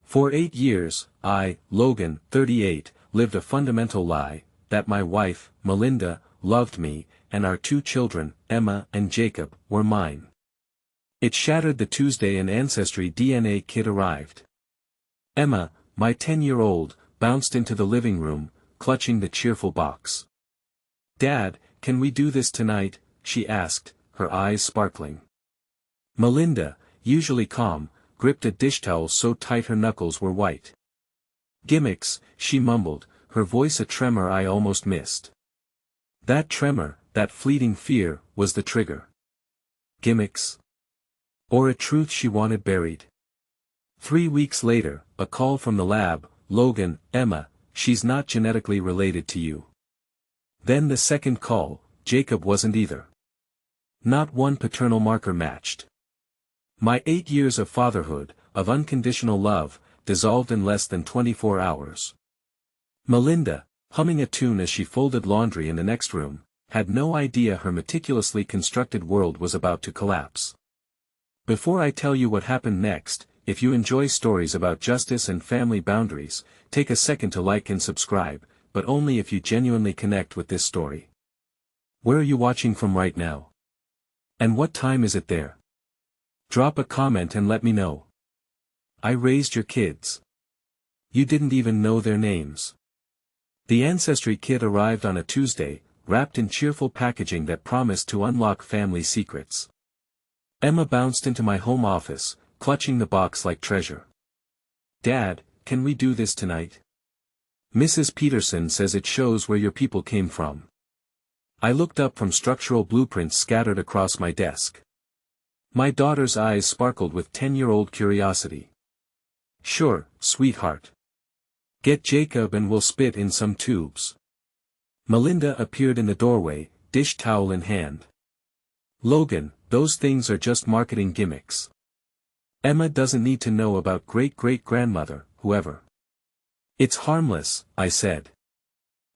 For 8 years, I, Logan, 38, lived a fundamental lie, that my wife, Melinda, loved me, and our 2 children, Emma and Jacob, were mine. It shattered the Tuesday an ancestry DNA kit arrived. Emma, my 10-year-old, bounced into the living room, clutching the cheerful box. "Dad, can we do this tonight?" she asked, her eyes sparkling. Melinda, usually calm, gripped a dish towel so tight her knuckles were white. "Gimmicks," she mumbled, her voice a tremor I almost missed. That tremor, that fleeting fear, was the trigger. Gimmicks? Or a truth she wanted buried? 3 weeks later, a call from the lab. "Logan, Emma, she's not genetically related to you." Then the second call, Jacob wasn't either. Not one paternal marker matched. My 8 years of fatherhood, of unconditional love, dissolved in less than 24 hours. Melinda, humming a tune as she folded laundry in the next room, had no idea her meticulously constructed world was about to collapse. Before I tell you what happened next, if you enjoy stories about justice and family boundaries, take a second to like and subscribe, but only if you genuinely connect with this story. Where are you watching from right now? And what time is it there? Drop a comment and let me know. I raised your kids. You didn't even know their names. The ancestry kit arrived on a Tuesday, wrapped in cheerful packaging that promised to unlock family secrets. Emma bounced into my home office, clutching the box like treasure. "Dad, can we do this tonight? Mrs. Peterson says it shows where your people came from." I looked up from structural blueprints scattered across my desk. My daughter's eyes sparkled with 10-year-old curiosity. "Sure, sweetheart. Get Jacob and we'll spit in some tubes." Melinda appeared in the doorway, dish towel in hand. "Logan, those things are just marketing gimmicks. Emma doesn't need to know about great-great-grandmother, whoever." "It's harmless," I said.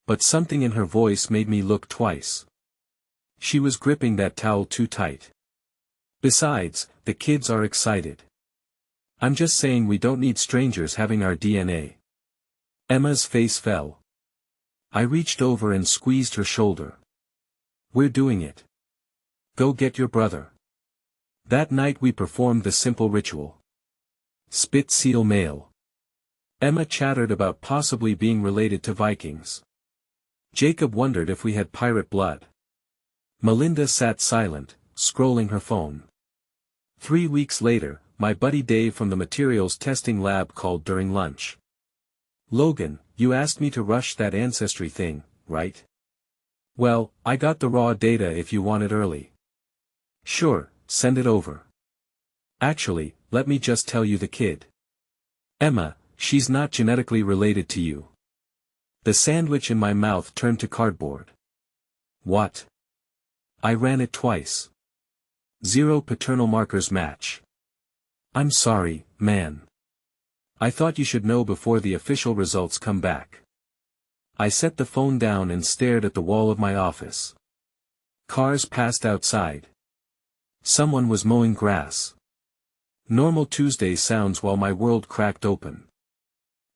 But something in her voice made me look twice. She was gripping that towel too tight. "Besides, the kids are excited. I'm just saying we don't need strangers having our DNA." Emma's face fell. I reached over and squeezed her shoulder. "We're doing it. Go get your brother." That night we performed the simple ritual. Spit seal male. Emma chattered about possibly being related to Vikings. Jacob wondered if we had pirate blood. Melinda sat silent, scrolling her phone. 3 weeks later, my buddy Dave from the materials testing lab called during lunch. "Logan, you asked me to rush that ancestry thing, right? Well, I got the raw data if you want it early." "Sure, send it over. Actually, let me just tell you the kid. Emma, she's not genetically related to you." The sandwich in my mouth turned to cardboard. "What?" I ran it twice. 0 paternal markers match. "I'm sorry, man. I thought you should know before the official results come back." I set the phone down and stared at the wall of my office. Cars passed outside. Someone was mowing grass. Normal Tuesday sounds while my world cracked open.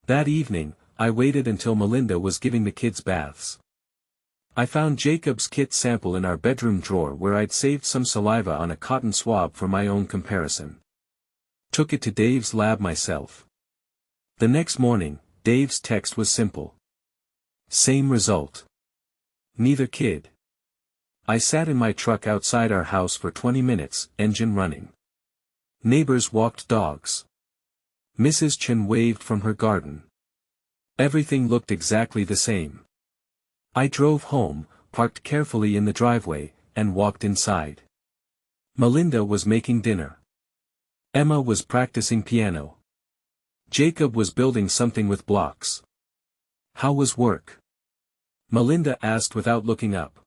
That evening, I waited until Melinda was giving the kids baths. I found Jacob's kit sample in our bedroom drawer where I'd saved some saliva on a cotton swab for my own comparison. Took it to Dave's lab myself. The next morning, Dave's text was simple. Same result. Neither kid. I sat in my truck outside our house for 20 minutes, engine running. Neighbors walked dogs. Mrs. Chen waved from her garden. Everything looked exactly the same. I drove home, parked carefully in the driveway, and walked inside. Melinda was making dinner. Emma was practicing piano. Jacob was building something with blocks. "How was work?" Melinda asked without looking up.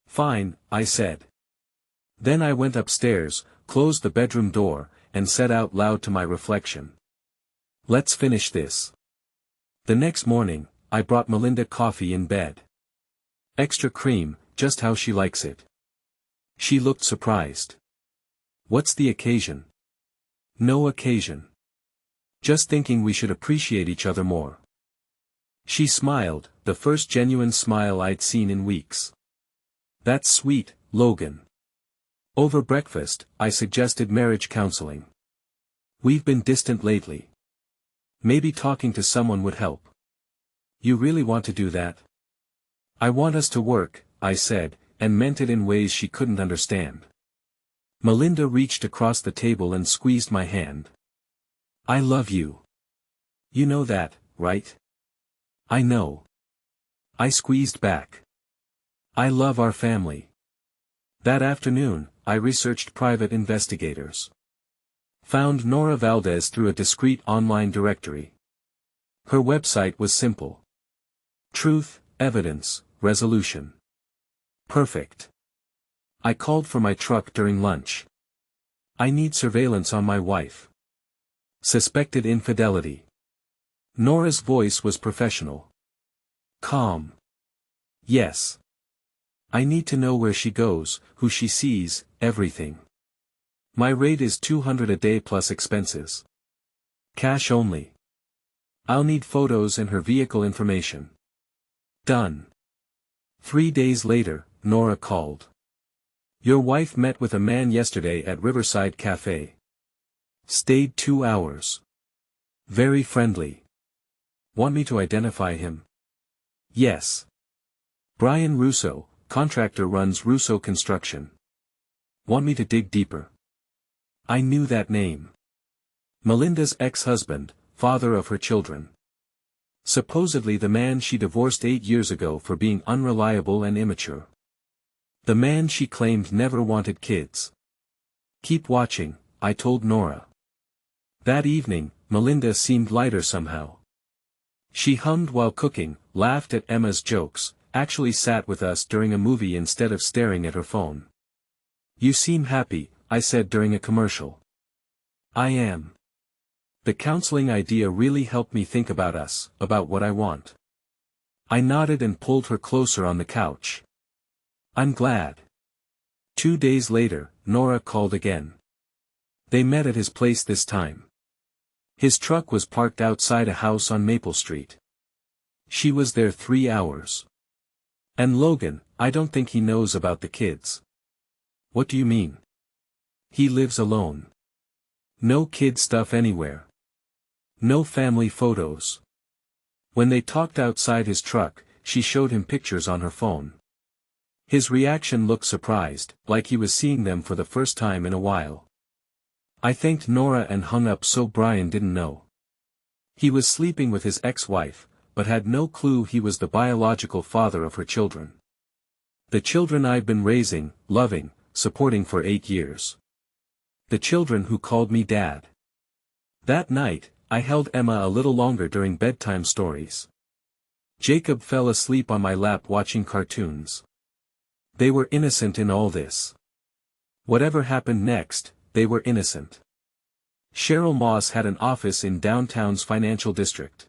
"Fine," I said. Then I went upstairs, closed the bedroom door, and said out loud to my reflection. "Let's finish this." The next morning, I brought Melinda coffee in bed. Extra cream, just how she likes it. She looked surprised. "What's the occasion?" "No occasion. Just thinking we should appreciate each other more. She smiled, the first genuine smile I'd seen in weeks. That's sweet, Logan. Over breakfast, I suggested marriage counseling. We've been distant lately. Maybe talking to someone would help. You really want to do that? I want us to work, I said, and meant it in ways she couldn't understand. Melinda reached across the table and squeezed my hand. I love you. You know that, right? I know. I squeezed back. I love our family. That afternoon, I researched private investigators. Found Nora Valdez through a discreet online directory. Her website was simple. Truth, evidence, resolution. Perfect. I called for my truck during lunch. I need surveillance on my wife. Suspected infidelity. Nora's voice was professional. Calm. Yes. I need to know where she goes, who she sees, everything. My rate is $200 a day plus expenses. Cash only. I'll need photos and her vehicle information. Done. 3 days later, Nora called. Your wife met with a man yesterday at Riverside Cafe. Stayed 2 hours. Very friendly. Want me to identify him? Yes. Brian Russo, contractor, runs Russo Construction. Want me to dig deeper? I knew that name. Melinda's ex-husband, father of her children. Supposedly the man she divorced 8 years ago for being unreliable and immature. The man she claimed never wanted kids. Keep watching, I told Nora. That evening, Melinda seemed lighter somehow. She hummed while cooking, laughed at Emma's jokes, actually sat with us during a movie instead of staring at her phone. You seem happy, I said during a commercial. I am. The counseling idea really helped me think about us, about what I want. I nodded and pulled her closer on the couch. I'm glad. 2 days later, Nora called again. They met at his place this time. His truck was parked outside a house on Maple Street. She was there 3 hours. And Logan, I don't think he knows about the kids. What do you mean? He lives alone. No kid stuff anywhere. No family photos. When they talked outside his truck, she showed him pictures on her phone. His reaction looked surprised, like he was seeing them for the first time in a while. I thanked Nora and hung up so Brian didn't know. He was sleeping with his ex-wife, but had no clue he was the biological father of her children. The children I'd been raising, loving, supporting for 8 years. The children who called me Dad. That night, I held Emma a little longer during bedtime stories. Jacob fell asleep on my lap watching cartoons. They were innocent in all this. Whatever happened next, they were innocent. Cheryl Moss had an office in downtown's financial district.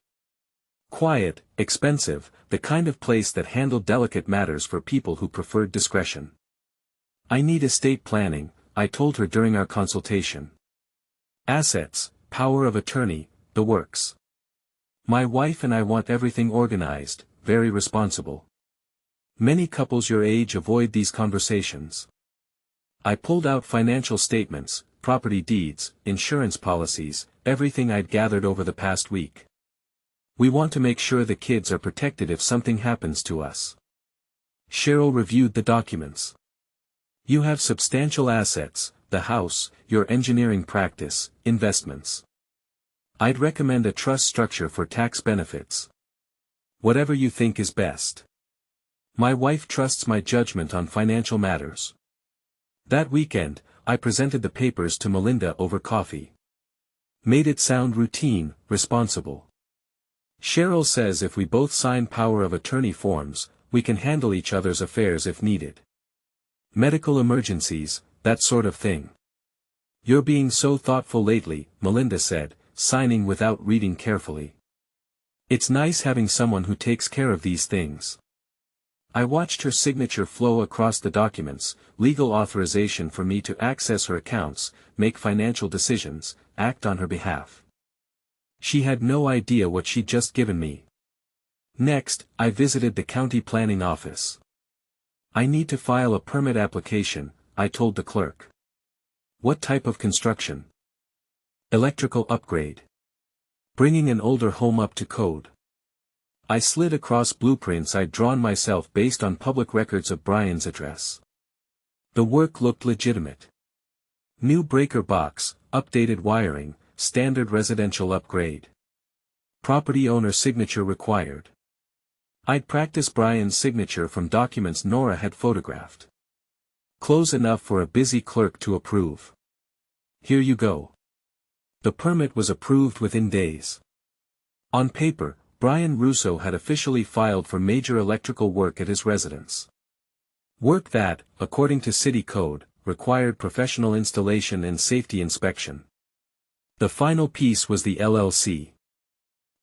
Quiet, expensive, the kind of place that handled delicate matters for people who preferred discretion. I need estate planning, I told her during our consultation. Assets, power of attorney, the works. My wife and I want everything organized, very responsible. Many couples your age avoid these conversations. I pulled out financial statements, property deeds, insurance policies, everything I'd gathered over the past week. We want to make sure the kids are protected if something happens to us. Cheryl reviewed the documents. You have substantial assets, the house, your engineering practice, investments. I'd recommend a trust structure for tax benefits. Whatever you think is best. My wife trusts my judgment on financial matters. That weekend, I presented the papers to Melinda over coffee. Made it sound routine, responsible. Cheryl says if we both sign power of attorney forms, we can handle each other's affairs if needed. Medical emergencies, that sort of thing. You're being so thoughtful lately, Melinda said, signing without reading carefully. It's nice having someone who takes care of these things. I watched her signature flow across the documents, legal authorization for me to access her accounts, make financial decisions, act on her behalf. She had no idea what she'd just given me. Next, I visited the county planning office. I need to file a permit application, I told the clerk. What type of construction? Electrical upgrade. Bringing an older home up to code. I slid across blueprints I'd drawn myself based on public records of Brian's address. The work looked legitimate. New breaker box, updated wiring, standard residential upgrade. Property owner signature required. I'd practiced Brian's signature from documents Nora had photographed. Close enough for a busy clerk to approve. Here you go. The permit was approved within days. On paper, Brian Russo had officially filed for major electrical work at his residence. Work that, according to city code, required professional installation and safety inspection. The final piece was the LLC.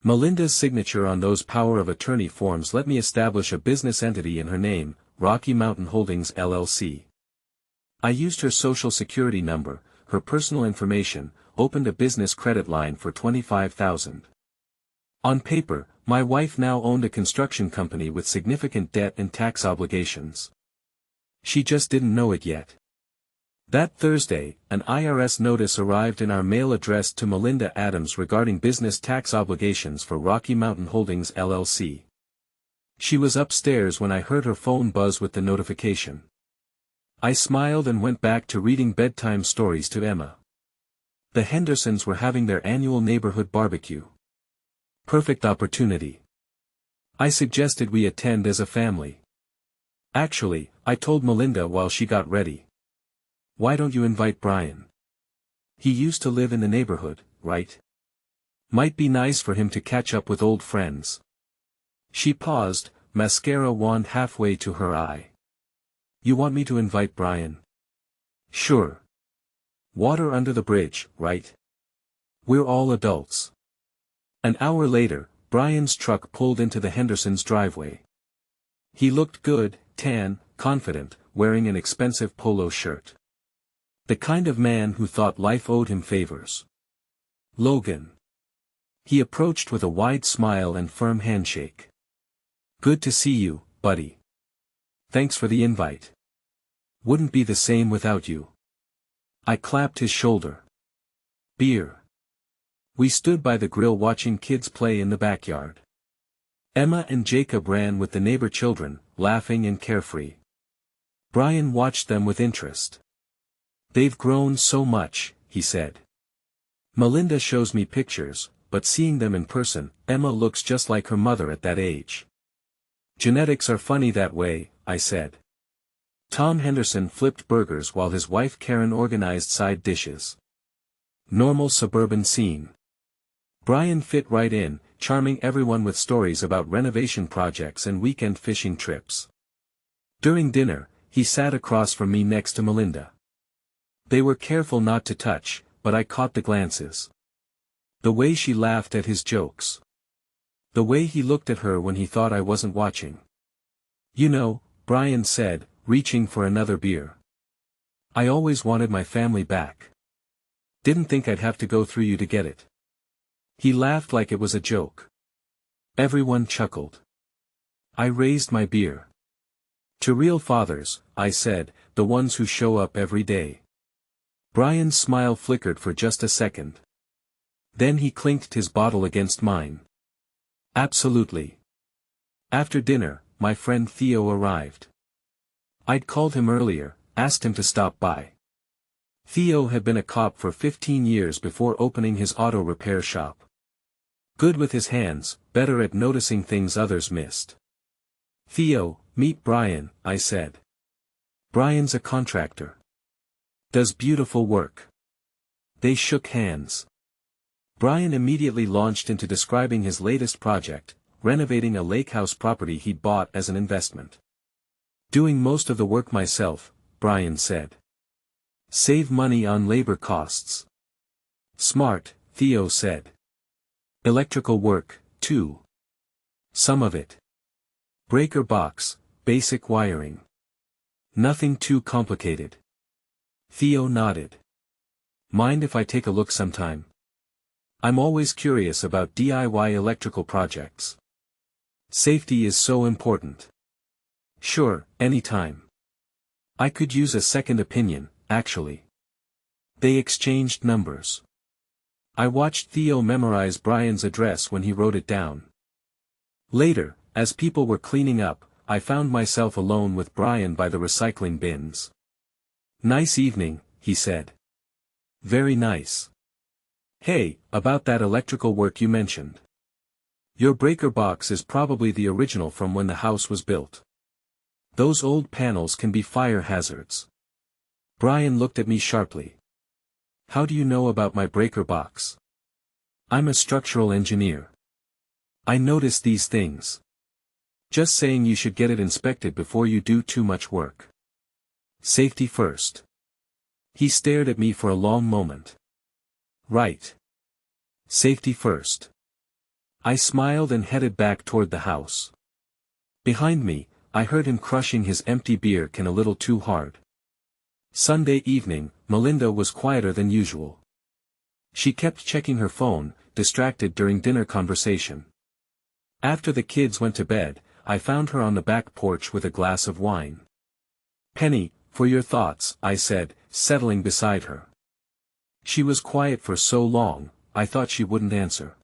Melinda's signature on those power of attorney forms let me establish a business entity in her name, Rocky Mountain Holdings LLC. I used her social security number, her personal information, opened a business credit line for $25,000. On paper, my wife now owned a construction company with significant debt and tax obligations. She just didn't know it yet. That Thursday, an IRS notice arrived in our mail addressed to Melinda Adams regarding business tax obligations for Rocky Mountain Holdings LLC. She was upstairs when I heard her phone buzz with the notification. I smiled and went back to reading bedtime stories to Emma. The Hendersons were having their annual neighborhood barbecue. Perfect opportunity. I suggested we attend as a family. Actually, I told Melinda while she got ready. Why don't you invite Brian? He used to live in the neighborhood, right? Might be nice for him to catch up with old friends. She paused, mascara wand halfway to her eye. You want me to invite Brian? Sure. Water under the bridge, right? We're all adults. An hour later, Brian's truck pulled into the Hendersons' driveway. He looked good, tan, confident, wearing an expensive polo shirt. The kind of man who thought life owed him favors. Logan. He approached with a wide smile and firm handshake. Good to see you, buddy. Thanks for the invite. Wouldn't be the same without you. I clapped his shoulder. Beer. We stood by the grill watching kids play in the backyard. Emma and Jacob ran with the neighbor children, laughing and carefree. Brian watched them with interest. They've grown so much, he said. Melinda shows me pictures, but seeing them in person, Emma looks just like her mother at that age. Genetics are funny that way, I said. Tom Henderson flipped burgers while his wife Karen organized side dishes. Normal suburban scene. Brian fit right in, charming everyone with stories about renovation projects and weekend fishing trips. During dinner, he sat across from me next to Melinda. They were careful not to touch, but I caught the glances. The way she laughed at his jokes. The way he looked at her when he thought I wasn't watching. You know, Brian said, reaching for another beer. I always wanted my family back. Didn't think I'd have to go through you to get it. He laughed like it was a joke. Everyone chuckled. I raised my beer. To real fathers, I said, the ones who show up every day. Brian's smile flickered for just a second. Then he clinked his bottle against mine. Absolutely. After dinner, my friend Theo arrived. I'd called him earlier, asked him to stop by. Theo had been a cop for 15 years before opening his auto repair shop. Good with his hands, better at noticing things others missed. Theo, meet Brian, I said. Brian's a contractor. Does beautiful work. They shook hands. Brian immediately launched into describing his latest project, renovating a lake house property he'd bought as an investment. Doing most of the work myself, Brian said. Save money on labor costs. Smart, Theo said. Electrical work, too. Some of it. Breaker box, basic wiring. Nothing too complicated. Theo nodded. Mind if I take a look sometime? I'm always curious about DIY electrical projects. Safety is so important. Sure, anytime. I could use a second opinion, actually. They exchanged numbers. I watched Theo memorize Brian's address when he wrote it down. Later, as people were cleaning up, I found myself alone with Brian by the recycling bins. "Nice evening," he said. "Very nice. Hey, about that electrical work you mentioned. Your breaker box is probably the original from when the house was built. Those old panels can be fire hazards." Brian looked at me sharply. "How do you know about my breaker box?" "I'm a structural engineer. I notice these things. Just saying you should get it inspected before you do too much work. Safety first." He stared at me for a long moment. "Right. Safety first." I smiled and headed back toward the house. Behind me, I heard him crushing his empty beer can a little too hard. Sunday evening, Melinda was quieter than usual. She kept checking her phone, distracted during dinner conversation. After the kids went to bed, I found her on the back porch with a glass of wine. "Penny, for your thoughts," I said, settling beside her. She was quiet for so long, I thought she wouldn't answer.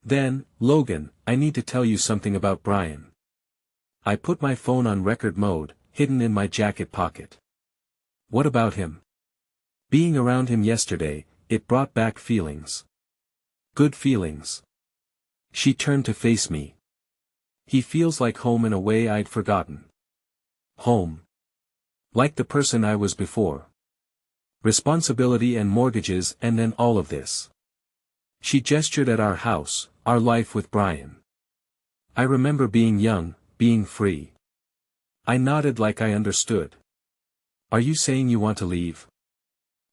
Then, "Logan, I need to tell you something about Brian." I put my phone on record mode, hidden in my jacket pocket. "What about him?" Being around him yesterday, it brought back feelings. Good feelings. She turned to face me. "He feels like home in a way I'd forgotten." Home. Like the person I was before. Responsibility and mortgages and then all of this. She gestured at our house, our life with Brian. I remember being young, being free. I nodded like I understood. "Are you saying you want to leave?"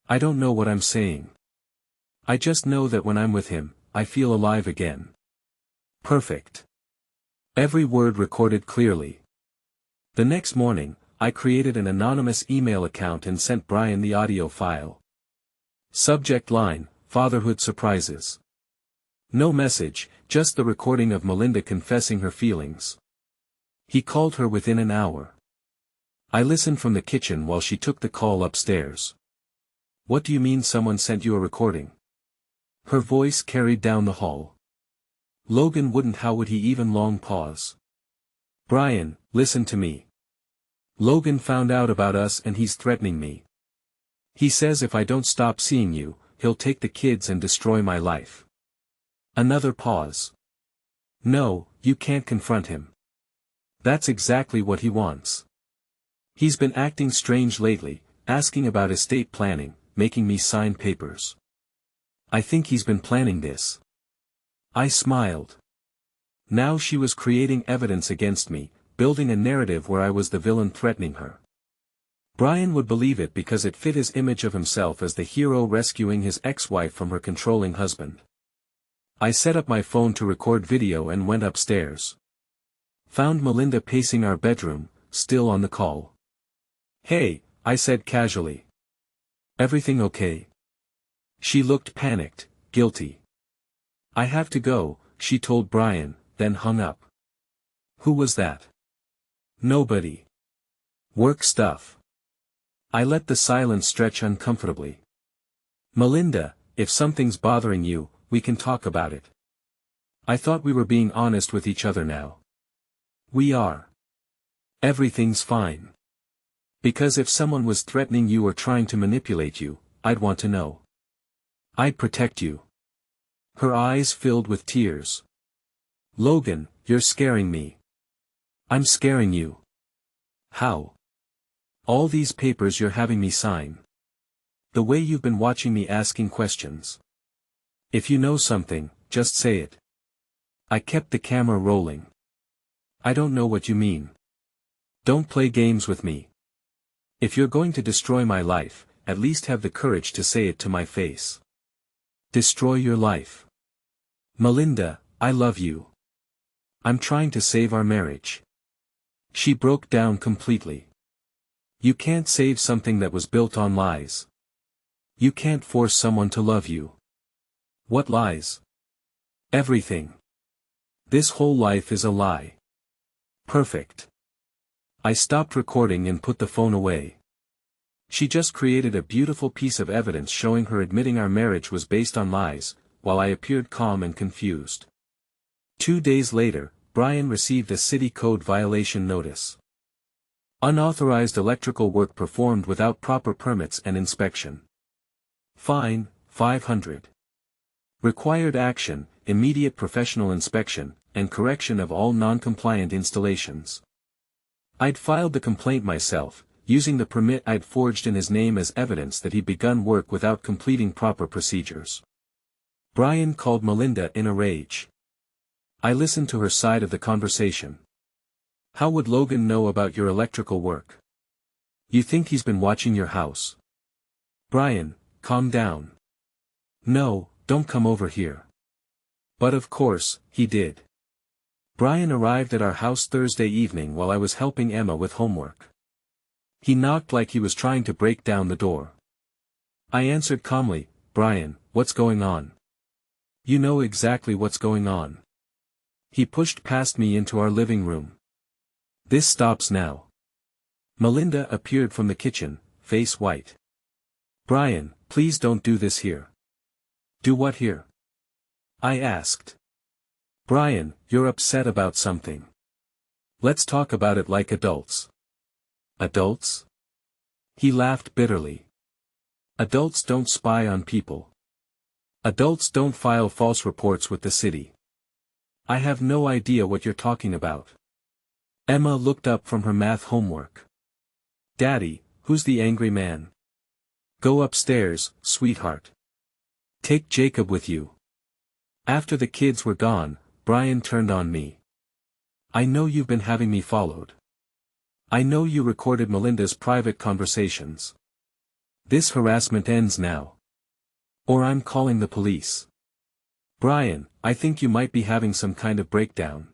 "I don't know what I'm saying. I just know that when I'm with him, I feel alive again." Perfect. Every word recorded clearly. The next morning, I created an anonymous email account and sent Brian the audio file. Subject line, "Fatherhood Surprises." No message, just the recording of Melinda confessing her feelings. He called her within an hour. I listened from the kitchen while she took the call upstairs. "What do you mean someone sent you a recording?" Her voice carried down the hall. Logan wouldn't. How would he even? Long pause. "Brian, listen to me. Logan found out about us and he's threatening me. He says if I don't stop seeing you, he'll take the kids and destroy my life." Another pause. "No, you can't confront him. That's exactly what he wants. He's been acting strange lately, asking about estate planning, making me sign papers. I think he's been planning this." I smiled. Now she was creating evidence against me, building a narrative where I was the villain threatening her. Brian would believe it because it fit his image of himself as the hero rescuing his ex-wife from her controlling husband. I set up my phone to record video and went upstairs. Found Melinda pacing our bedroom, still on the call. "Hey," I said casually. "Everything okay?" She looked panicked, guilty. "I have to go," she told Brian, then hung up. "Who was that?" "Nobody. Work stuff." I let the silence stretch uncomfortably. "Melinda, if something's bothering you, we can talk about it." I thought we were being honest with each other now. We are. Everything's fine. Because if someone was threatening you or trying to manipulate you, I'd want to know. I'd protect you. Her eyes filled with tears. "Logan, you're scaring me." "I'm scaring you." "How?" "All these papers you're having me sign. The way you've been watching me asking questions. If you know something, just say it." I kept the camera rolling. "I don't know what you mean. Don't play games with me. If you're going to destroy my life, at least have the courage to say it to my face." "Destroy your life?" "Melinda, I love you. I'm trying to save our marriage." She broke down completely. "You can't save something that was built on lies. You can't force someone to love you. What lies? Everything. This whole life is a lie. Perfect. I stopped recording and put the phone away. She just created a beautiful piece of evidence showing her admitting our marriage was based on lies, while I appeared calm and confused. 2 days later, Brian received a city code violation notice. Unauthorized electrical work performed without proper permits and inspection. Fine, $500. Required action, immediate professional inspection, and correction of all non-compliant installations. I'd filed the complaint myself, using the permit I'd forged in his name as evidence that he'd begun work without completing proper procedures. Brian called Melinda in a rage. I listened to her side of the conversation. How would Logan know about your electrical work? You think he's been watching your house? Brian, calm down. No, don't come over here. But of course, he did. Brian arrived at our house Thursday evening while I was helping Emma with homework. He knocked like he was trying to break down the door. I answered calmly, Brian, what's going on? You know exactly what's going on. He pushed past me into our living room. This stops now. Melinda appeared from the kitchen, face white. Brian, please don't do this here. Do what here? I asked. Brian, you're upset about something. Let's talk about it like adults. Adults? He laughed bitterly. Adults don't spy on people. Adults don't file false reports with the city. I have no idea what you're talking about. Emma looked up from her math homework. Daddy, who's the angry man? Go upstairs, sweetheart. Take Jacob with you. After the kids were gone, Brian turned on me. I know you've been having me followed. I know you recorded Melinda's private conversations. This harassment ends now. Or I'm calling the police. Brian, I think you might be having some kind of breakdown.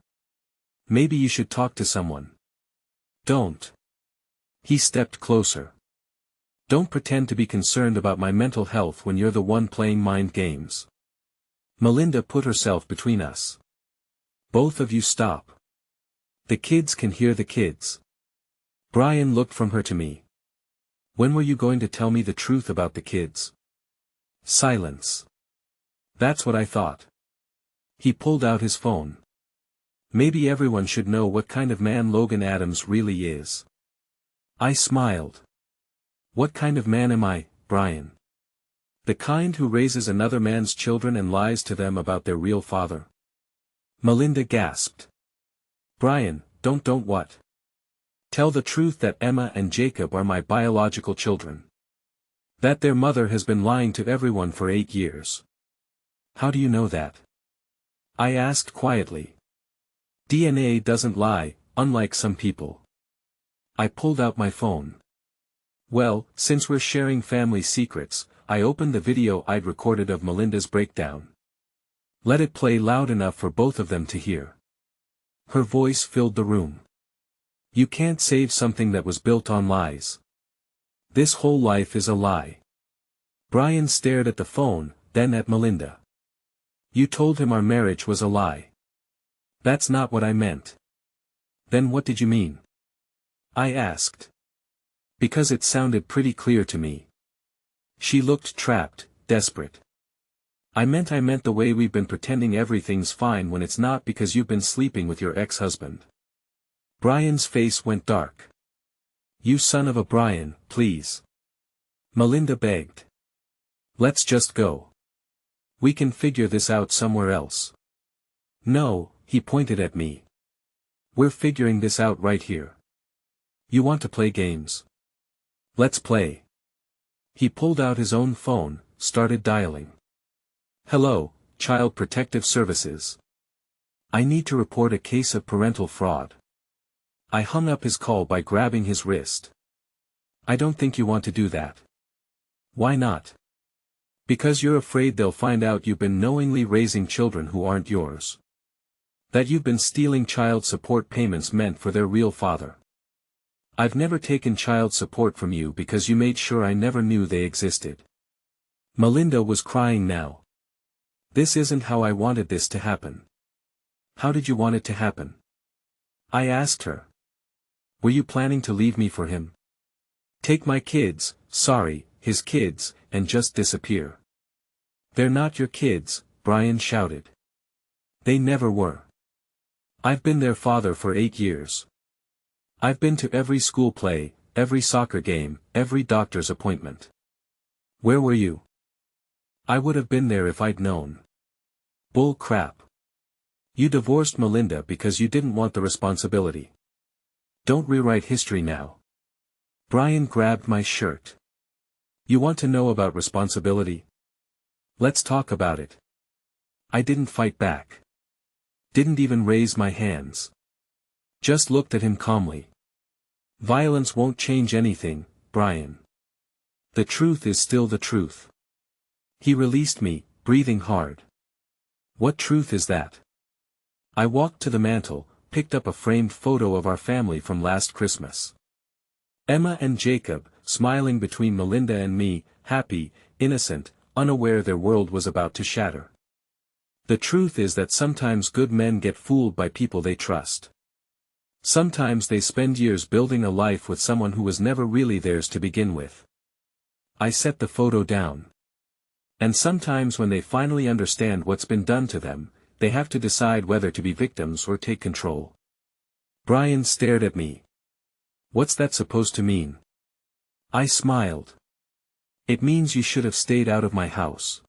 Maybe you should talk to someone. Don't. He stepped closer. Don't pretend to be concerned about my mental health when you're the one playing mind games. Melinda put herself between us. Both of you stop. The kids can hear the kids. Brian looked from her to me. When were you going to tell me the truth about the kids? Silence. That's what I thought. He pulled out his phone. Maybe everyone should know what kind of man Logan Adams really is. I smiled. What kind of man am I, Brian? The kind who raises another man's children and lies to them about their real father? Melinda gasped. Brian, don't what? Tell the truth that Emma and Jacob are my biological children. That their mother has been lying to everyone for 8 years. How do you know that? I asked quietly. DNA doesn't lie, unlike some people. I pulled out my phone. Well, since we're sharing family secrets, I opened the video I'd recorded of Melinda's breakdown. Let it play loud enough for both of them to hear. Her voice filled the room. You can't save something that was built on lies. This whole life is a lie. Brian stared at the phone, then at Melinda. You told him our marriage was a lie. That's not what I meant. Then what did you mean? I asked. Because it sounded pretty clear to me. She looked trapped, desperate. I meant the way we've been pretending everything's fine when it's not because you've been sleeping with your ex-husband. Brian's face went dark. You son of a Brian, please. Melinda begged. Let's just go. We can figure this out somewhere else. No, he pointed at me. We're figuring this out right here. You want to play games? Let's play. He pulled out his own phone, started dialing. Hello, Child Protective Services. I need to report a case of parental fraud. I hung up his call by grabbing his wrist. I don't think you want to do that. Why not? Because you're afraid they'll find out you've been knowingly raising children who aren't yours. That you've been stealing child support payments meant for their real father. I've never taken child support from you because you made sure I never knew they existed. Melinda was crying now. This isn't how I wanted this to happen. How did you want it to happen? I asked her. Were you planning to leave me for him? Take my kids, sorry, his kids, and just disappear. They're not your kids, Brian shouted. They never were. I've been their father for 8 years. I've been to every school play, every soccer game, every doctor's appointment. Where were you? I would have been there if I'd known. Bull crap. You divorced Melinda because you didn't want the responsibility. Don't rewrite history now. Brian grabbed my shirt. You want to know about responsibility? Let's talk about it. I didn't fight back. Didn't even raise my hands. Just looked at him calmly. Violence won't change anything, Brian. The truth is still the truth. He released me, breathing hard. What truth is that? I walked to the mantel, picked up a framed photo of our family from last Christmas. Emma and Jacob, smiling between Melinda and me, happy, innocent, unaware their world was about to shatter. The truth is that sometimes good men get fooled by people they trust. Sometimes they spend years building a life with someone who was never really theirs to begin with. I set the photo down. And sometimes when they finally understand what's been done to them, they have to decide whether to be victims or take control. Brian stared at me. What's that supposed to mean? I smiled. It means you should have stayed out of my house.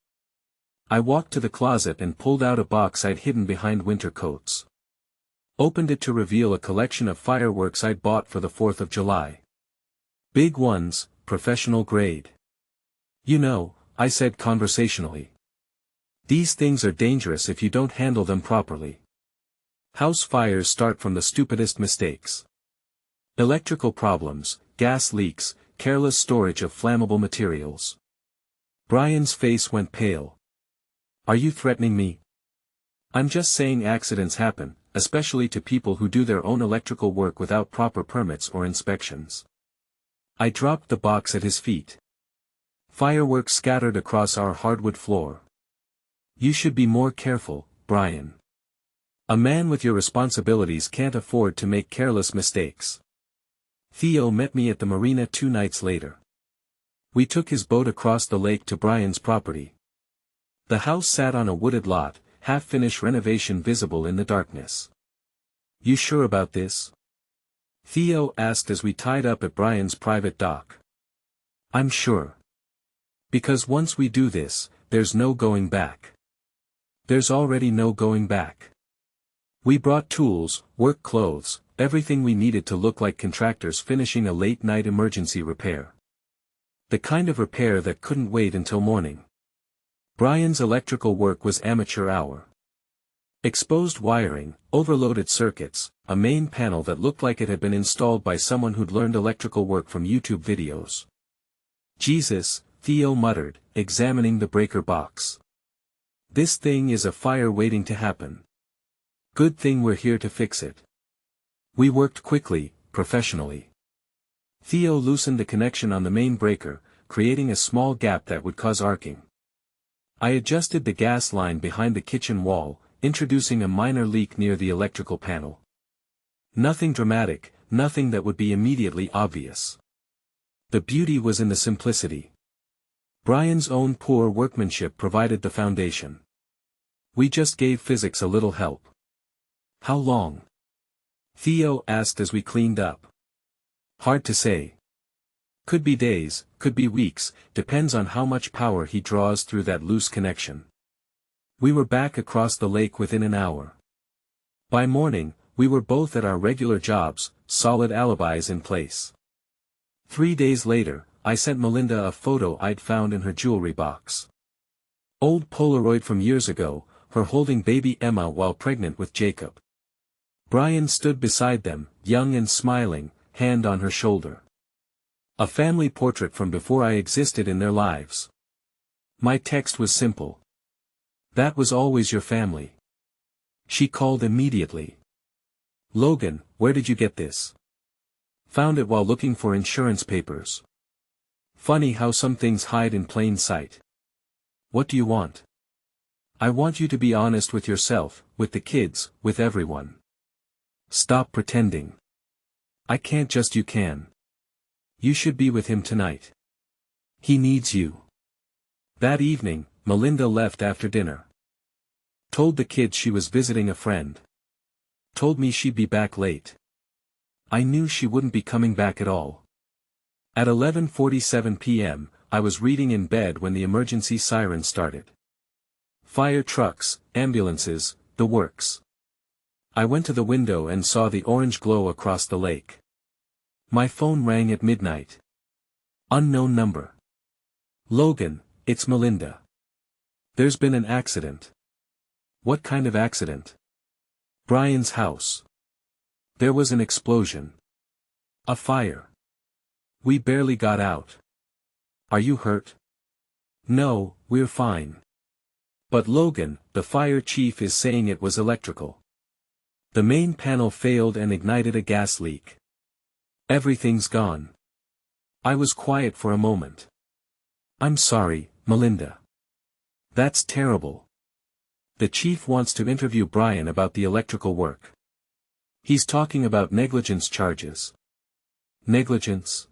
I walked to the closet and pulled out a box I'd hidden behind winter coats. Opened it to reveal a collection of fireworks I'd bought for the 4th of July. Big ones, professional grade. You know, I said conversationally. These things are dangerous if you don't handle them properly. House fires start from the stupidest mistakes. Electrical problems, gas leaks, careless storage of flammable materials. Brian's face went pale. Are you threatening me? I'm just saying accidents happen, especially to people who do their own electrical work without proper permits or inspections. I dropped the box at his feet. Fireworks scattered across our hardwood floor. You should be more careful, Brian. A man with your responsibilities can't afford to make careless mistakes. Theo met me at the marina 2 nights later. We took his boat across the lake to Brian's property. The house sat on a wooded lot, half-finished renovation visible in the darkness. You sure about this? Theo asked as we tied up at Brian's private dock. I'm sure. Because once we do this, there's no going back. There's already no going back. We brought tools, work clothes, everything we needed to look like contractors finishing a late-night emergency repair. The kind of repair that couldn't wait until morning. Brian's electrical work was amateur hour. Exposed wiring, overloaded circuits, a main panel that looked like it had been installed by someone who'd learned electrical work from YouTube videos. Jesus, Theo muttered, examining the breaker box. This thing is a fire waiting to happen. Good thing we're here to fix it. We worked quickly, professionally. Theo loosened the connection on the main breaker, creating a small gap that would cause arcing. I adjusted the gas line behind the kitchen wall, introducing a minor leak near the electrical panel. Nothing dramatic, nothing that would be immediately obvious. The beauty was in the simplicity. Brian's own poor workmanship provided the foundation. We just gave physics a little help. How long? Theo asked as we cleaned up. Hard to say. Could be days, could be weeks, depends on how much power he draws through that loose connection. We were back across the lake within an hour. By morning, we were both at our regular jobs, solid alibis in place. 3 days later, I sent Melinda a photo I'd found in her jewelry box. Old Polaroid from years ago, her holding baby Emma while pregnant with Jacob. Brian stood beside them, young and smiling, hand on her shoulder. A family portrait from before I existed in their lives. My text was simple. That was always your family. She called immediately. Logan, where did you get this? Found it while looking for insurance papers. Funny how some things hide in plain sight. What do you want? I want you to be honest with yourself, with the kids, with everyone. Stop pretending. I can't just you can. You should be with him tonight. He needs you. That evening, Melinda left after dinner. Told the kids she was visiting a friend. Told me she'd be back late. I knew she wouldn't be coming back at all. At 11:47 p.m., I was reading in bed when the emergency siren started. Fire trucks, ambulances, the works. I went to the window and saw the orange glow across the lake. My phone rang at midnight. Unknown number. Logan, it's Melinda. There's been an accident. What kind of accident? Brian's house. There was an explosion. A fire. We barely got out. Are you hurt? No, we're fine. But Logan, the fire chief is saying it was electrical. The main panel failed and ignited a gas leak. Everything's gone. I was quiet for a moment. I'm sorry, Melinda. That's terrible. The chief wants to interview Brian about the electrical work. He's talking about negligence charges. Negligence?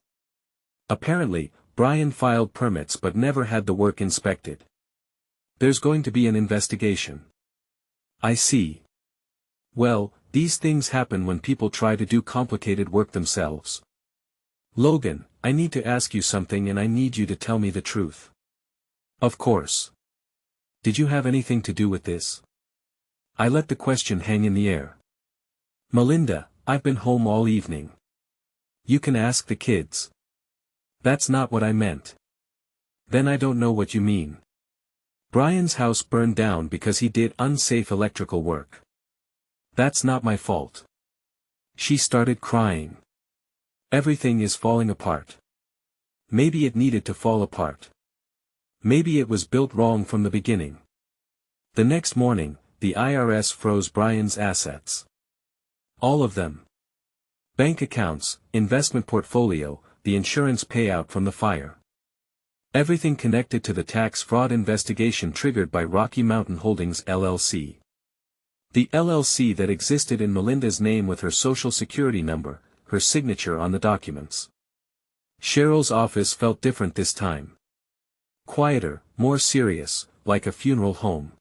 Apparently, Brian filed permits but never had the work inspected. There's going to be an investigation. I see. Well, these things happen when people try to do complicated work themselves. Logan, I need to ask you something and I need you to tell me the truth. Of course. Did you have anything to do with this? I let the question hang in the air. Melinda, I've been home all evening. You can ask the kids. That's not what I meant. Then I don't know what you mean. Brian's house burned down because he did unsafe electrical work. That's not my fault. She started crying. Everything is falling apart. Maybe it needed to fall apart. Maybe it was built wrong from the beginning. The next morning, the IRS froze Brian's assets. All of them. Bank accounts, investment portfolio, the insurance payout from the fire. Everything connected to the tax fraud investigation triggered by Rocky Mountain Holdings LLC. The LLC that existed in Melinda's name with her social security number, her signature on the documents. Cheryl's office felt different this time. Quieter, more serious, like a funeral home.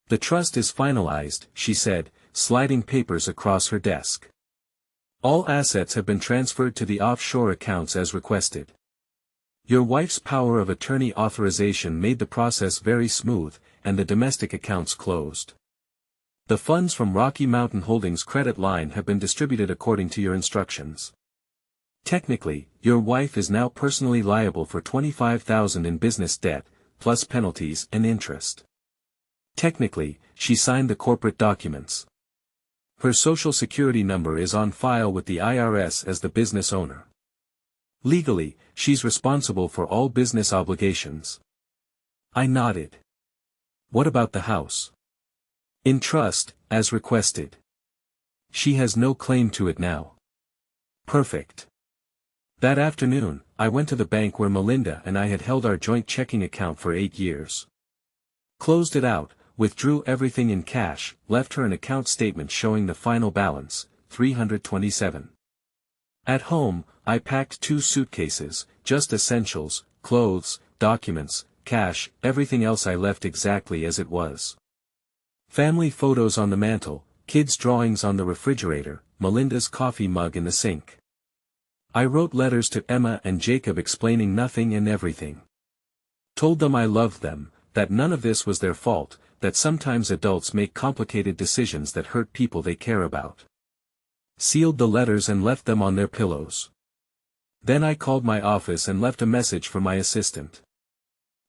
The trust is finalized, she said, sliding papers across her desk. All assets have been transferred to the offshore accounts as requested. Your wife's power of attorney authorization made the process very smooth, and the domestic accounts closed. The funds from Rocky Mountain Holdings credit line have been distributed according to your instructions. Technically, your wife is now personally liable for $25,000 in business debt, plus penalties and interest. Technically, she signed the corporate documents. Her social security number is on file with the IRS as the business owner. Legally, she's responsible for all business obligations. I nodded. What about the house? In trust, as requested. She has no claim to it now. Perfect. That afternoon, I went to the bank where Melinda and I had held our joint checking account for 8 years. Closed it out, withdrew everything in cash, left her an account statement showing the final balance, $327. At home, I packed 2 suitcases, just essentials, clothes, documents, cash, everything else I left exactly as it was. Family photos on the mantle, kids' drawings on the refrigerator, Melinda's coffee mug in the sink. I wrote letters to Emma and Jacob explaining nothing and everything. Told them I loved them, that none of this was their fault, that sometimes adults make complicated decisions that hurt people they care about. Sealed the letters and left them on their pillows. Then I called my office and left a message for my assistant.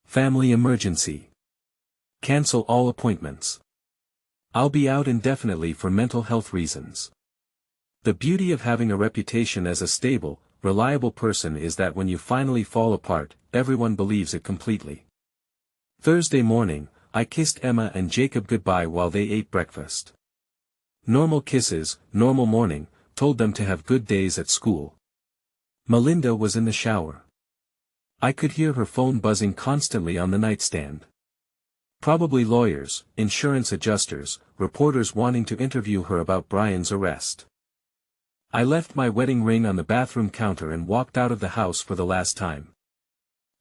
Family emergency. Cancel all appointments. I'll be out indefinitely for mental health reasons. The beauty of having a reputation as a stable, reliable person is that when you finally fall apart, everyone believes it completely. Thursday morning, I kissed Emma and Jacob goodbye while they ate breakfast. Normal kisses, normal morning, told them to have good days at school. Melinda was in the shower. I could hear her phone buzzing constantly on the nightstand. Probably lawyers, insurance adjusters, reporters wanting to interview her about Brian's arrest. I left my wedding ring on the bathroom counter and walked out of the house for the last time.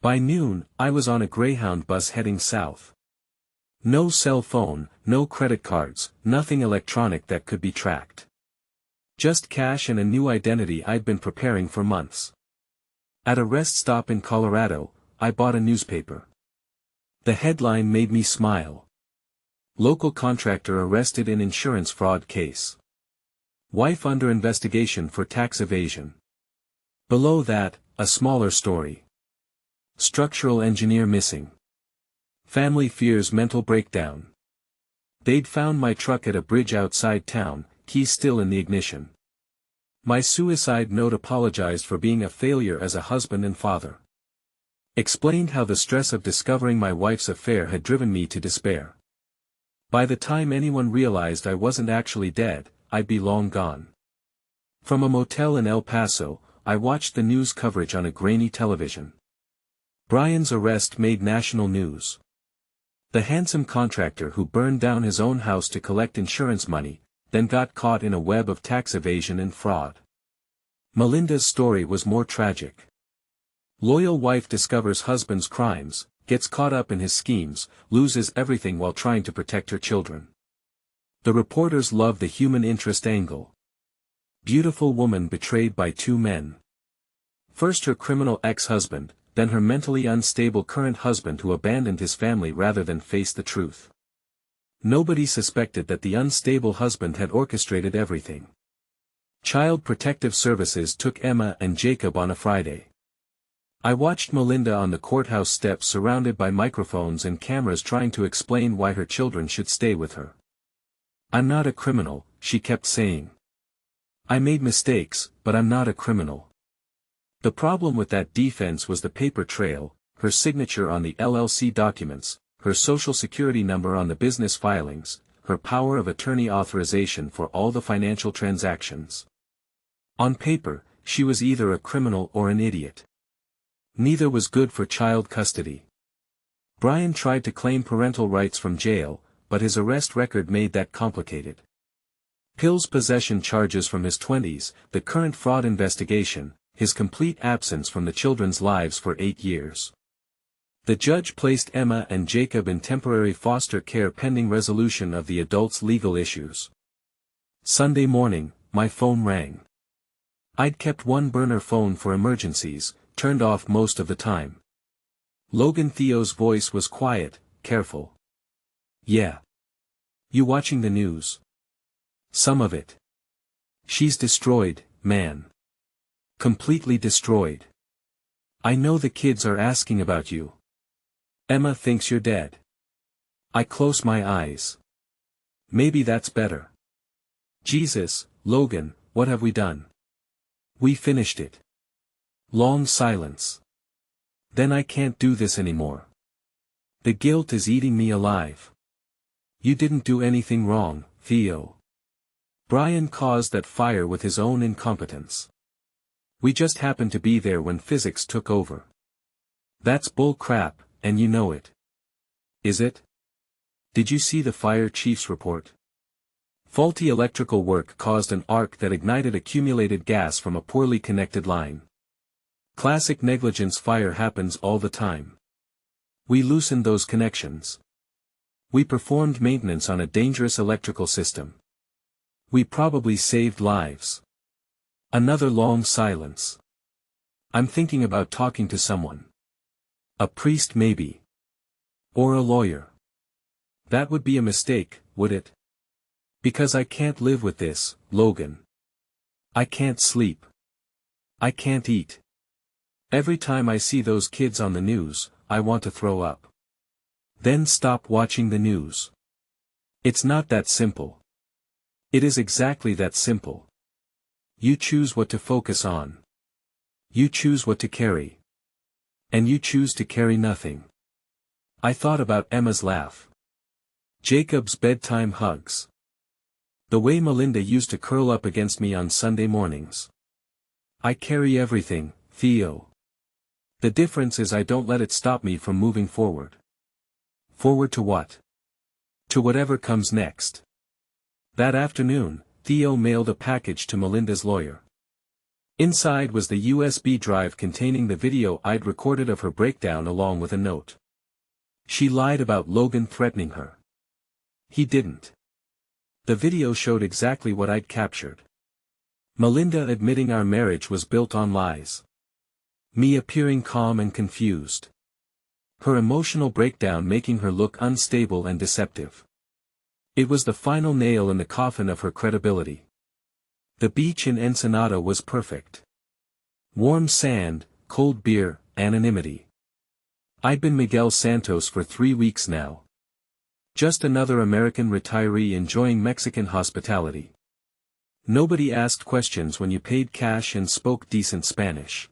By noon, I was on a Greyhound bus heading south. No cell phone, no credit cards, nothing electronic that could be tracked. Just cash and a new identity I'd been preparing for months. At a rest stop in Colorado, I bought a newspaper. The headline made me smile. Local contractor arrested in insurance fraud case. Wife under investigation for tax evasion. Below that, a smaller story. Structural engineer missing. Family fears mental breakdown. They'd found my truck at a bridge outside town, keys still in the ignition. My suicide note apologized for being a failure as a husband and father. Explained how the stress of discovering my wife's affair had driven me to despair. By the time anyone realized I wasn't actually dead, I'd be long gone. From a motel in El Paso, I watched the news coverage on a grainy television. Brian's arrest made national news. The handsome contractor who burned down his own house to collect insurance money, then got caught in a web of tax evasion and fraud. Melinda's story was more tragic. Loyal wife discovers husband's crimes, gets caught up in his schemes, loses everything while trying to protect her children. The reporters love the human interest angle. Beautiful woman betrayed by two men. First her criminal ex-husband, then her mentally unstable current husband who abandoned his family rather than face the truth. Nobody suspected that the unstable husband had orchestrated everything. Child Protective Services took Emma and Jacob on a Friday. I watched Melinda on the courthouse steps surrounded by microphones and cameras trying to explain why her children should stay with her. "I'm not a criminal," she kept saying. "I made mistakes, but I'm not a criminal." The problem with that defense was the paper trail, her signature on the LLC documents, her social security number on the business filings, her power of attorney authorization for all the financial transactions. On paper, she was either a criminal or an idiot. Neither was good for child custody. Brian tried to claim parental rights from jail, but his arrest record made that complicated. Pills possession charges from his 20s, the current fraud investigation, his complete absence from the children's lives for 8 years. The judge placed Emma and Jacob in temporary foster care pending resolution of the adults' legal issues. Sunday morning, my phone rang. I'd kept one burner phone for emergencies, turned off most of the time. Logan Theo's voice was quiet, careful. "Yeah. You watching the news?" "Some of it." "She's destroyed, man. Completely destroyed. I know the kids are asking about you. Emma thinks you're dead." I close my eyes. Maybe that's better. "Jesus, Logan, what have we done?" "We finished it." Long silence. "Then I can't do this anymore. The guilt is eating me alive." "You didn't do anything wrong, Theo. Brian caused that fire with his own incompetence. We just happened to be there when physics took over." "That's bull crap, and you know it." "Is it? Did you see the fire chief's report? Faulty electrical work caused an arc that ignited accumulated gas from a poorly connected line. Classic negligence. Fire happens all the time. We loosened those connections. We performed maintenance on a dangerous electrical system. We probably saved lives." Another long silence. "I'm thinking about talking to someone. A priest maybe. Or a lawyer." "That would be a mistake, would it?" "Because I can't live with this, Logan. I can't sleep. I can't eat. Every time I see those kids on the news, I want to throw up." "Then stop watching the news. It's not that simple." "It is exactly that simple. You choose what to focus on. You choose what to carry. And you choose to carry nothing." I thought about Emma's laugh. Jacob's bedtime hugs. The way Melinda used to curl up against me on Sunday mornings. I carry everything, Theo. The difference is I don't let it stop me from moving forward. Forward to what? To whatever comes next. That afternoon, Theo mailed a package to Melinda's lawyer. Inside was the USB drive containing the video I'd recorded of her breakdown along with a note. She lied about Logan threatening her. He didn't. The video showed exactly what I'd captured. Melinda admitting our marriage was built on lies. Me appearing calm and confused. Her emotional breakdown making her look unstable and deceptive. It was the final nail in the coffin of her credibility. The beach in Ensenada was perfect. Warm sand, cold beer, anonymity. I'd been Miguel Santos for 3 weeks now. Just another American retiree enjoying Mexican hospitality. Nobody asked questions when you paid cash and spoke decent Spanish.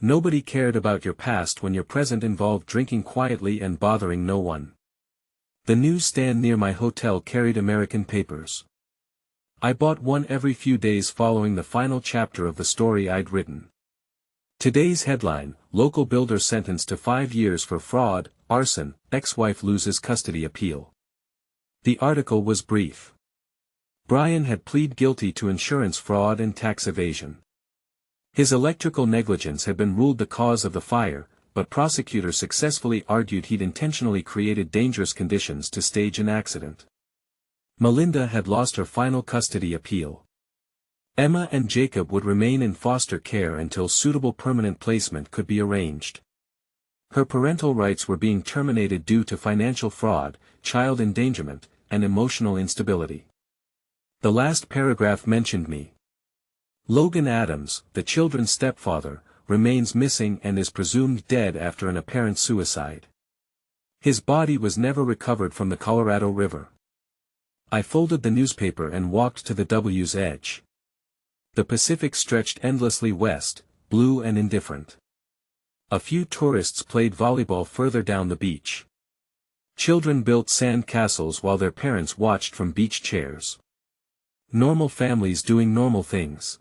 Nobody cared about your past when your present involved drinking quietly and bothering no one. The newsstand near my hotel carried American papers. I bought one every few days following the final chapter of the story I'd written. Today's headline, local builder sentenced to 5 years for fraud, arson, ex-wife loses custody appeal. The article was brief. Brian had pleaded guilty to insurance fraud and tax evasion. His electrical negligence had been ruled the cause of the fire, but prosecutors successfully argued he'd intentionally created dangerous conditions to stage an accident. Melinda had lost her final custody appeal. Emma and Jacob would remain in foster care until suitable permanent placement could be arranged. Her parental rights were being terminated due to financial fraud, child endangerment, and emotional instability. The last paragraph mentioned me. Logan Adams, the children's stepfather, remains missing and is presumed dead after an apparent suicide. His body was never recovered from the Colorado River. I folded the newspaper and walked to the W's edge. The Pacific stretched endlessly west, blue and indifferent. A few tourists played volleyball further down the beach. Children built sand castles while their parents watched from beach chairs. Normal families doing normal things.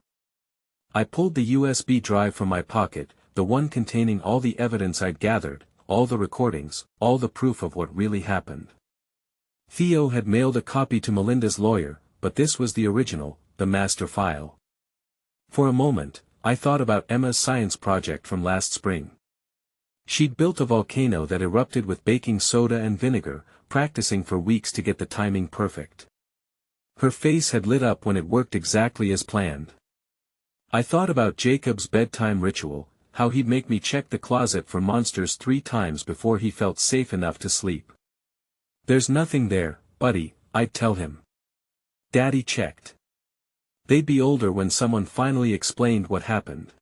I pulled the USB drive from my pocket, the one containing all the evidence I'd gathered, all the recordings, all the proof of what really happened. Theo had mailed a copy to Melinda's lawyer, but this was the original, the master file. For a moment, I thought about Emma's science project from last spring. She'd built a volcano that erupted with baking soda and vinegar, practicing for weeks to get the timing perfect. Her face had lit up when it worked exactly as planned. I thought about Jacob's bedtime ritual, how he'd make me check the closet for monsters 3 times before he felt safe enough to sleep. "There's nothing there, buddy," I'd tell him. Daddy checked. They'd be older when someone finally explained what happened.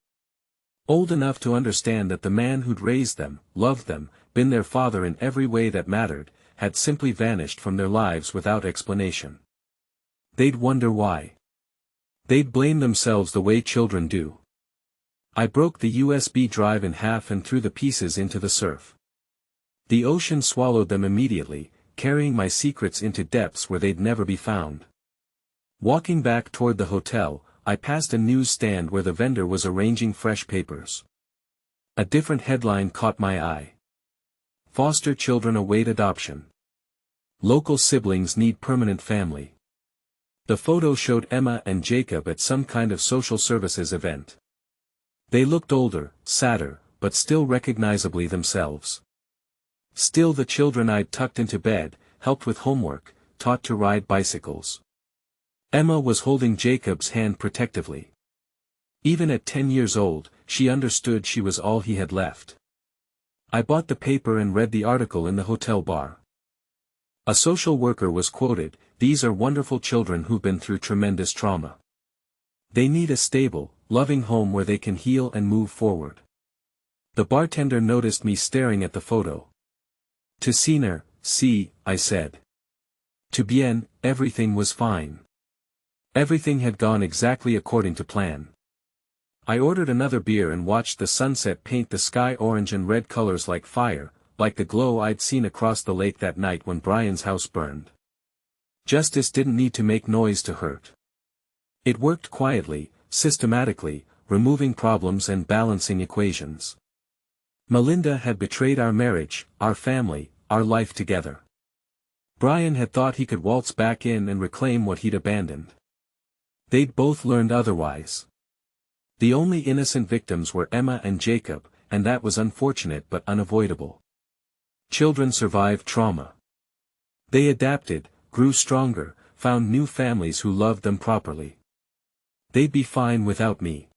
Old enough to understand that the man who'd raised them, loved them, been their father in every way that mattered, had simply vanished from their lives without explanation. They'd wonder why. They'd blame themselves the way children do. I broke the USB drive in half and threw the pieces into the surf. The ocean swallowed them immediately, carrying my secrets into depths where they'd never be found. Walking back toward the hotel, I passed a newsstand where the vendor was arranging fresh papers. A different headline caught my eye. Foster children await adoption. Local siblings need permanent family. The photo showed Emma and Jacob at some kind of social services event. They looked older, sadder, but still recognizably themselves. Still the children I'd tucked into bed, helped with homework, taught to ride bicycles. Emma was holding Jacob's hand protectively. Even at 10 years old, she understood she was all he had left. I bought the paper and read the article in the hotel bar. A social worker was quoted, "These are wonderful children who've been through tremendous trauma. They need a stable, loving home where they can heal and move forward." The bartender noticed me staring at the photo. "To Ciner, sí," I said. "To bien, everything was fine. Everything had gone exactly according to plan." I ordered another beer and watched the sunset paint the sky orange and red colors like fire, like the glow I'd seen across the lake that night when Brian's house burned. Justice didn't need to make noise to hurt. It worked quietly, systematically, removing problems and balancing equations. Melinda had betrayed our marriage, our family, our life together. Brian had thought he could waltz back in and reclaim what he'd abandoned. They'd both learned otherwise. The only innocent victims were Emma and Jacob, and that was unfortunate but unavoidable. Children survived trauma. They adapted, grew stronger, found new families who loved them properly. They'd be fine without me.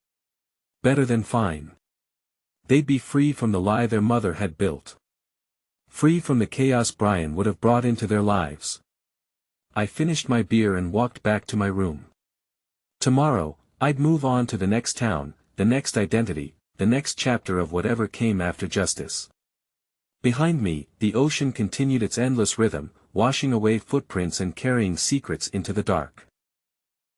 Better than fine. They'd be free from the lie their mother had built. Free from the chaos Brian would have brought into their lives. I finished my beer and walked back to my room. Tomorrow, I'd move on to the next town, the next identity, the next chapter of whatever came after justice. Behind me, the ocean continued its endless rhythm, washing away footprints and carrying secrets into the dark.